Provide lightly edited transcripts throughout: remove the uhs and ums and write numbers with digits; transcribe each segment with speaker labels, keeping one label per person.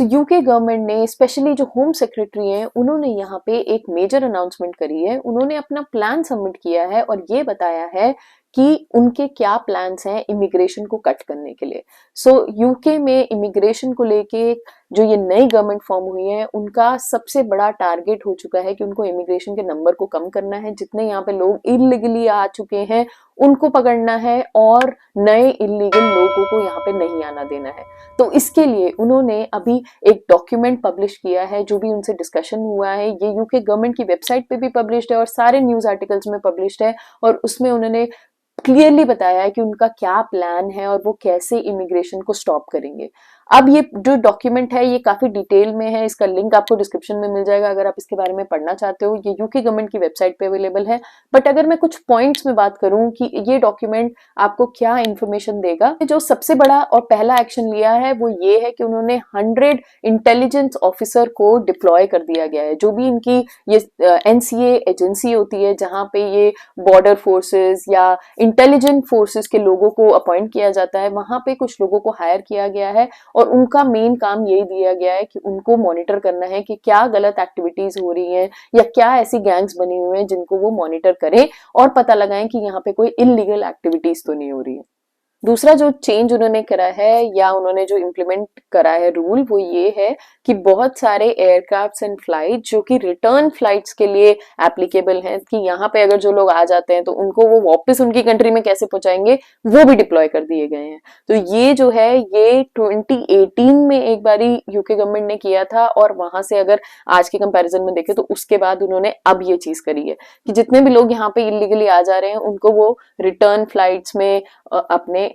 Speaker 1: तो UK government ने specially जो होम सेक्रेटरी हैं उन्होंने यहाँ पे एक मेजर अनाउंसमेंट करी है। उन्होंने अपना प्लान सबमिट किया है और ये बताया है कि उनके क्या प्लान्स हैं इमिग्रेशन को कट करने के लिए। सो यूके में इमिग्रेशन को लेके जो ये नई गवर्नमेंट फॉर्म हुई है उनका सबसे बड़ा टारगेट हो चुका है कि उनको इमिग्रेशन के नंबर को कम करना है। जितने यहाँ पे लोग इलीगली आ चुके हैं उनको पकड़ना है और नए इलीगल लोगों को यहाँ पे नहीं आना देना है। तो इसके लिए उन्होंने अभी एक डॉक्यूमेंट पब्लिश किया है। जो भी उनसे डिस्कशन हुआ है ये यूके गवर्नमेंट की वेबसाइट पे भी पब्लिश्ड है और सारे न्यूज आर्टिकल्स में पब्लिश्ड है और उसमें उन्होंने क्लियरली बताया है कि उनका क्या प्लान है और वो कैसे इमिग्रेशन को स्टॉप करेंगे। अब ये जो डॉक्यूमेंट है ये काफी डिटेल में है। इसका लिंक आपको डिस्क्रिप्शन में मिल जाएगा अगर आप इसके बारे में पढ़ना चाहते हो। ये यूके गवर्नमेंट की वेबसाइट पे अवेलेबल है। बट अगर मैं कुछ पॉइंट्स में बात करूं कि ये डॉक्यूमेंट आपको क्या इंफॉर्मेशन देगा, जो सबसे बड़ा और पहला एक्शन लिया है वो ये है कि उन्होंने 100 इंटेलिजेंस ऑफिसर को डिप्लॉय कर दिया गया है। जो भी इनकी ये एनसीए एजेंसी होती है जहां पे ये बॉर्डर फोर्सेस या इंटेलिजेंट फोर्सेस के लोगों को अपॉइंट किया जाता है, वहां पे कुछ लोगों को हायर किया गया है और उनका मेन काम यही दिया गया है कि उनको मॉनिटर करना है कि क्या गलत एक्टिविटीज हो रही हैं या क्या ऐसी गैंग्स बनी हुई हैं जिनको वो मॉनिटर करें और पता लगाएं कि यहाँ पे कोई इलीगल एक्टिविटीज तो नहीं हो रही है। दूसरा जो चेंज उन्होंने करा है या उन्होंने जो इम्प्लीमेंट करा है रूल वो ये है कि बहुत सारे एयरक्राफ्ट्स एंड फ्लाइट जो कि रिटर्न फ्लाइट्स के लिए एप्लीकेबल हैं कि यहाँ पे अगर जो लोग आ जाते हैं तो उनको वो वापस उनकी कंट्री में कैसे पहुंचाएंगे वो भी डिप्लॉय कर दिए गए हैं। तो ये जो है ये 2018 में एक बारी यूके गवर्नमेंट ने किया था और वहां से अगर आज के कंपैरिजन में देखें तो उसके बाद उन्होंने अब ये चीज करी है कि जितने भी लोग यहाँ पे इलीगली आ जा रहे हैं उनको वो रिटर्न फ्लाइट्स में अपने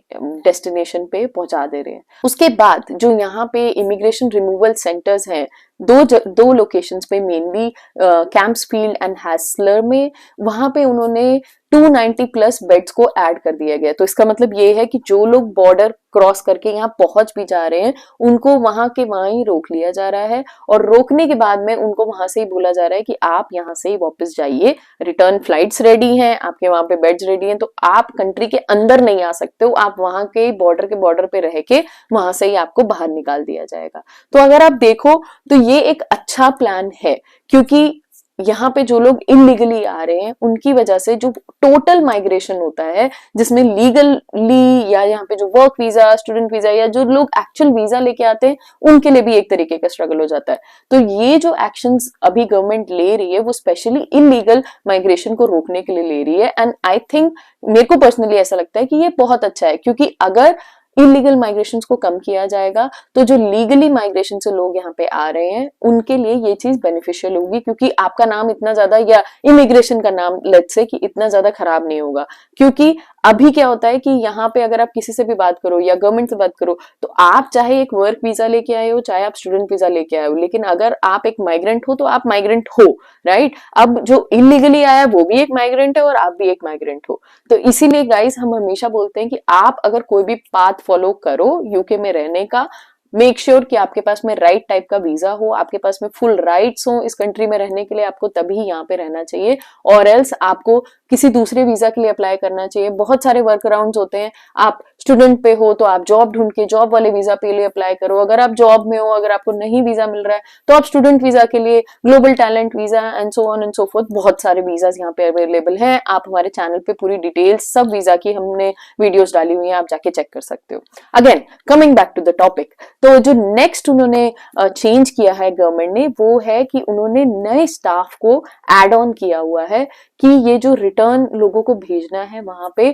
Speaker 1: डेस्टिनेशन पे पहुंचा दे रहे हैं। उसके बाद जो यहाँ पे इमिग्रेशन रिमूवल सेंटर्स हैं दो लोकेशंस पे मेनली कैंप्सफील्ड एंड हैस्लर में, वहां पे उन्होंने 290 प्लस बेड्स को ऐड कर दिया गया। तो इसका मतलब ये है कि जो लोग बॉर्डर क्रॉस करके यहाँ पहुंच भी जा रहे हैं उनको वहां के वहां ही रोक लिया जा रहा है और रोकने के बाद में उनको वहां से ही बोला जा रहा है कि आप यहाँ से ही वापस जाइए, रिटर्न फ्लाइट्स रेडी हैं, आपके वहां पे बेड्स रेडी हैं, तो आप कंट्री के अंदर नहीं आ सकते हो, आप वहां के बॉर्डर पे रह के वहां से ही आपको बाहर निकाल दिया जाएगा। तो अगर आप देखो तो ये एक अच्छा प्लान है क्योंकि यहाँ पे जो लोग इलीगली आ रहे हैं उनकी वजह से जो टोटल माइग्रेशन होता है जिसमें लीगली या यहाँ पे जो वर्क वीजा, स्टूडेंट वीजा या जो लोग एक्चुअल वीजा लेके आते हैं उनके लिए भी एक तरीके का स्ट्रगल हो जाता है। तो ये जो एक्शंस अभी गवर्नमेंट ले रही है वो स्पेशली इलीगल माइग्रेशन को रोकने के लिए ले रही है एंड आई थिंक मेरे को पर्सनली ऐसा लगता है कि ये बहुत अच्छा है क्योंकि अगर इलीगल माइग्रेशन को कम किया जाएगा तो जो लीगली माइग्रेशन से लोग यहाँ पे आ रहे हैं उनके लिए ये चीज बेनिफिशियल होगी क्योंकि आपका नाम इतना ज्यादा या इमिग्रेशन का नाम लेट्स से कि इतना ज्यादा खराब नहीं होगा। क्योंकि अभी क्या होता है कि यहाँ पे अगर आप किसी से भी बात करो या गवर्नमेंट से बात करो तो आप चाहे एक वर्क वीजा लेके आए हो चाहे आप स्टूडेंट वीजा लेके आए हो, लेकिन अगर आप एक माइग्रेंट हो तो आप माइग्रेंट हो, राइट। अब जो इलीगली आया वो भी एक माइग्रेंट है और आप भी एक माइग्रेंट हो। तो इसीलिए गाइस हम हमेशा बोलते हैं कि आप अगर कोई भी पाथ फॉलो करो यूके में रहने का, मेक श्योर कि आपके पास में राइट टाइप का वीजा हो, आपके पास में फुल राइट्स हो इस कंट्री में रहने के लिए, आपको तभी यहाँ पे रहना चाहिए और एल्स आपको किसी दूसरे वीजा के लिए अप्लाई करना चाहिए। बहुत सारे वर्क अराउंड्स होते हैं, आप स्टूडेंट पे हो तो आप जॉब ढूंढ के जॉब वाले वीजा पे लिए अप्लाई करो, अगर आप जॉब में हो अगर आपको नहीं वीजा मिल रहा है तो आप स्टूडेंट वीजा के लिए global talent visa and so on and so fourth, बहुत सारे वीजाज यहाँ पे अवेलेबल हैं। आप हमारे चैनल पे पूरी डिटेल्स सब वीजा की हमने वीडियोस डाली हुई हैं, आप जाके चेक कर सकते हो। Again coming back to the topic, तो जो नेक्स्ट उन्होंने चेंज किया है गवर्नमेंट ने वो है कि उन्होंने नए स्टाफ को एड ऑन किया हुआ है कि ये जो रिटर्न लोगों को भेजना है वहां पे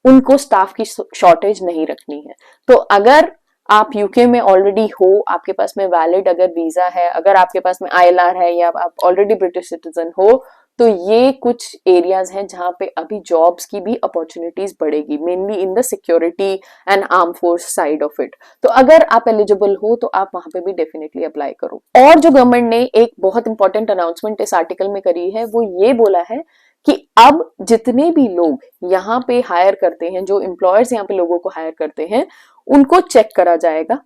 Speaker 1: उनको स्टाफ की शॉर्टेज नहीं रखनी है। तो अगर आप यूके में ऑलरेडी हो, आपके पास में वैलिड अगर वीजा है, अगर आपके पास में आईएलआर है या आप ऑलरेडी ब्रिटिश सिटीजन हो, तो ये कुछ एरियाज हैं जहां पे अभी जॉब्स की भी अपॉर्चुनिटीज बढ़ेगी, mainly in the security and arm force side of it. तो अगर आप एलिजिबल हो तो आप वहां पे भी डेफिनेटली अप्लाई करो। और जो गवर्नमेंट ने एक बहुत इंपॉर्टेंट अनाउंसमेंट इस आर्टिकल में करी है वो ये बोला है कि अब जितने भी लोग यहाँ पे हायर करते हैं, जो एम्प्लॉयर्स यहाँ पे लोगों को हायर करते हैं, उनको चेक करा जाएगा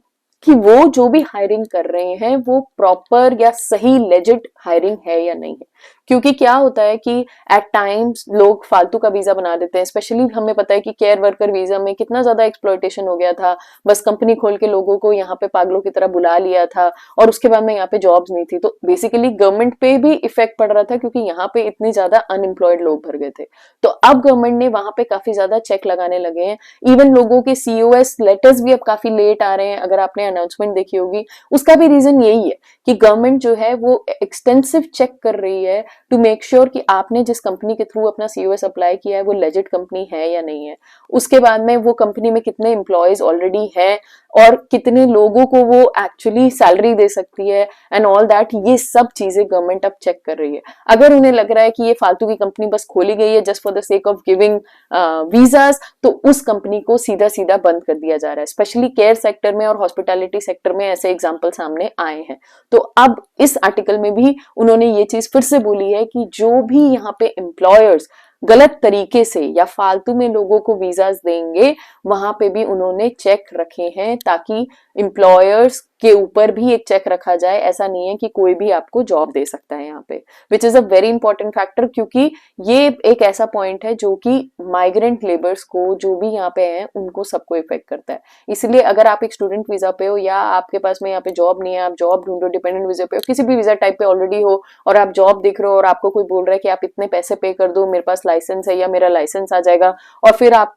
Speaker 1: कि वो जो भी हायरिंग कर रहे हैं वो प्रॉपर या सही लेजिट हायरिंग है या नहीं है। क्योंकि क्या होता है कि एट टाइम्स लोग फालतू का वीजा बना देते हैं। स्पेशली हमें पता है कि केयर वर्कर वीजा में कितना ज्यादा एक्सप्लॉयटेशन हो गया था, बस कंपनी खोल के लोगों को यहाँ पे पागलों की तरह बुला लिया था और उसके बाद में यहाँ पे जॉब्स नहीं थी। तो बेसिकली गवर्नमेंट पे भी इफेक्ट पड़ रहा था क्योंकि यहाँ पे इतनी ज्यादा अनएम्प्लॉयड लोग भर गए थे। तो अब गवर्नमेंट ने वहां पे काफी ज्यादा चेक लगाने लगे हैं। इवन लोगों के सीओएस लेटर्स भी अब काफी लेट आ रहे हैं। अगर आपने अनाउंसमेंट देखी होगी, उसका भी रीजन यही है कि गवर्नमेंट जो है वो एक्सटेंसिव चेक कर रही है टू मेक श्योर कि आपने जिस कंपनी के थ्रू अपना सीओएस अप्लाई किया है वो लेजिट कंपनी है या नहीं है। उसके बाद में वो कंपनी में कितने एम्प्लॉयज ऑलरेडी हैं और कितने लोगों को वो एक्चुअली सैलरी दे सकती है एंड ऑल दैट, ये सब चीजें गवर्नमेंट अब चेक कर रही है। अगर उन्हें लग रहा है कि ये फालतू की कंपनी बस खोली गई है just for the sake of giving visas, तो उस कंपनी को सीधा सीधा बंद कर दिया जा रहा है। स्पेशली केयर सेक्टर में और हॉस्पिटैलिटी सेक्टर में ऐसे एग्जाम्पल सामने आए हैं। तो अब इस आर्टिकल में भी उन्होंने ये चीज फिर से बोली है कि जो भी यहाँ पे एम्प्लॉयर्स गलत तरीके से या फालतू में लोगों को वीजास देंगे, वहां पे भी उन्होंने चेक रखे हैं ताकि एम्प्लॉयर्स के ऊपर भी एक चेक रखा जाए। ऐसा नहीं है कि कोई भी आपको जॉब दे सकता है यहाँ पे, which is a very important factor, क्योंकि ये एक ऐसा पॉइंट है जो कि माइग्रेंट लेबर्स को, जो भी यहाँ पे हैं, उनको सबको इफेक्ट करता है। इसलिए अगर आप एक स्टूडेंट वीजा पे हो या आपके पास में यहाँ पे जॉब नहीं है, आप जॉब ढूंढो, डिपेंडेंट वीजा पे हो, किसी भी वीजा टाइप पे ऑलरेडी हो और आप जॉब देख रहे हो और आपको कोई बोल रहा है कि आप इतने पैसे पे कर दो, मेरे पास लाइसेंस है या मेरा लाइसेंस आ जाएगा और फिर आप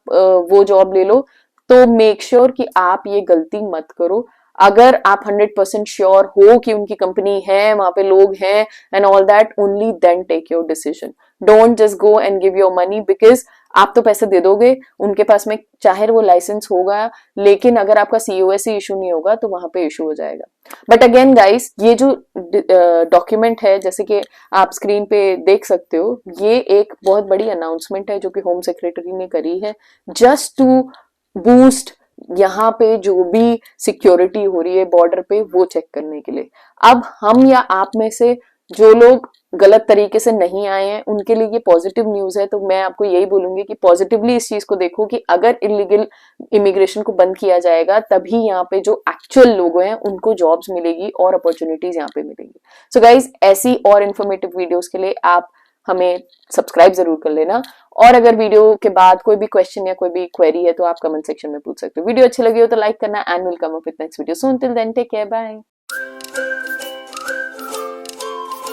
Speaker 1: वो जॉब ले लो, तो मेक श्योर कि आप ये गलती मत करो। अगर आप 100% श्योर हो कि उनकी कंपनी है, वहां पे लोग हैं and all that, only then take your decision. Don't just go and give your money, because आप तो पैसे दे दोगे, उनके पास में चाहे वो लाइसेंस होगा, लेकिन अगर आपका सीओएस ही इशू नहीं होगा तो वहां पे इशू हो जाएगा। बट अगेन गाइस, ये जो डॉक्यूमेंट है, जैसे कि आप स्क्रीन पे देख सकते हो, ये एक बहुत बड़ी अनाउंसमेंट है जो कि होम सेक्रेटरी ने करी है, जस्ट टू बूस्ट यहाँ पे जो भी सिक्योरिटी हो रही है बॉर्डर पे, वो चेक करने के लिए। अब हम या आप में से जो लोग गलत तरीके से नहीं आए हैं, उनके लिए ये पॉजिटिव न्यूज है। तो मैं आपको यही बोलूंगी कि पॉजिटिवली इस चीज को देखो कि अगर इलीगल इमिग्रेशन को बंद किया जाएगा, तभी यहाँ पे जो एक्चुअल लोग हैं उनको जॉब्स मिलेगी और अपॉर्चुनिटीज यहाँ पे मिलेंगी। सो गाइज, ऐसी और इन्फॉर्मेटिव वीडियोस के लिए आप हमें सब्सक्राइब जरूर कर लेना। और अगर वीडियो के बाद कोई भी क्वेश्चन या कोई भी क्वेरी है तो आप कमेंट सेक्शन में पूछ सकते हो। वीडियो अच्छी लगी हो तो लाइक करना, and will come up with next video soon. Till then take care, bye.